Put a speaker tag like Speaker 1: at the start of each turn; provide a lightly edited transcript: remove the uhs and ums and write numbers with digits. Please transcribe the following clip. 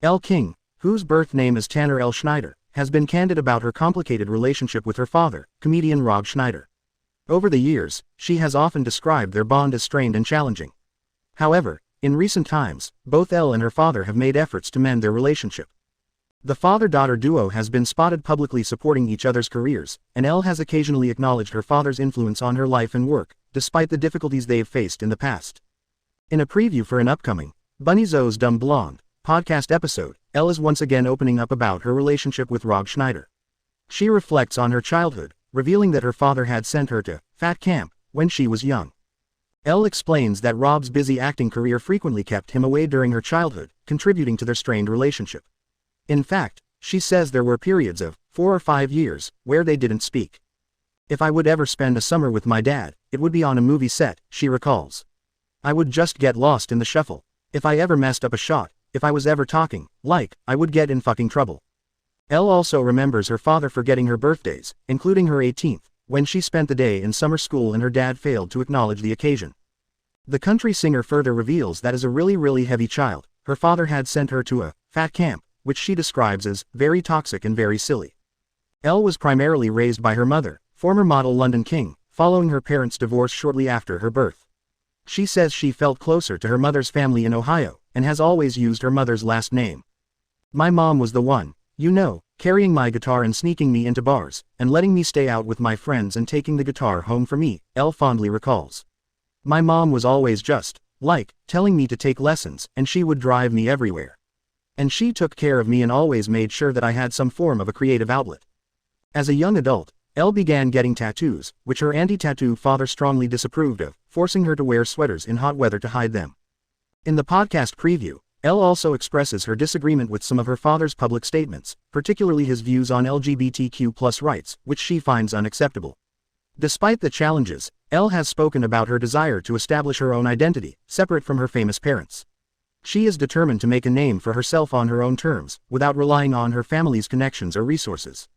Speaker 1: Elle King, whose birth name is Tanner L. Schneider, has been candid about her complicated relationship with her father, comedian Rob Schneider. Over the years, she has often described their bond as strained and challenging. However, in recent times, both Elle and her father have made efforts to mend their relationship. The father-daughter duo has been spotted publicly supporting each other's careers, and Elle has occasionally acknowledged her father's influence on her life and work, despite the difficulties they've faced in the past. In a preview for an upcoming Bunny Zoe's Dumb Blonde podcast episode, Elle is once again opening up about her relationship with Rob Schneider. She reflects on her childhood, revealing that her father had sent her to fat camp when she was young. Elle explains that Rob's busy acting career frequently kept him away during her childhood, contributing to their strained relationship. In fact, she says there were periods of 4 or 5 years where they didn't speak. "If I would ever spend a summer with my dad, it would be on a movie set," she recalls. "I would just get lost in the shuffle. If I ever messed up a shot, if I was ever talking, I would get in fucking trouble." Elle also remembers her father forgetting her birthdays, including her 18th, when she spent the day in summer school and her dad failed to acknowledge the occasion. The country singer further reveals that as a really heavy child, her father had sent her to a fat camp, which she describes as very toxic and very silly. Elle was primarily raised by her mother, former model Elle King, following her parents' divorce shortly after her birth. She says she felt closer to her mother's family in Ohio, and has always used her mother's last name. "My mom was the one, carrying my guitar and sneaking me into bars, and letting me stay out with my friends and taking the guitar home for me," Elle fondly recalls. "My mom was always just, telling me to take lessons, and she would drive me everywhere. And she took care of me and always made sure that I had some form of a creative outlet." As a young adult, Elle began getting tattoos, which her anti-tattoo father strongly disapproved of, forcing her to wear sweaters in hot weather to hide them. In the podcast preview, Elle also expresses her disagreement with some of her father's public statements, particularly his views on LGBTQ+ rights, which she finds unacceptable. Despite the challenges, Elle has spoken about her desire to establish her own identity, separate from her famous parents. She is determined to make a name for herself on her own terms, without relying on her family's connections or resources.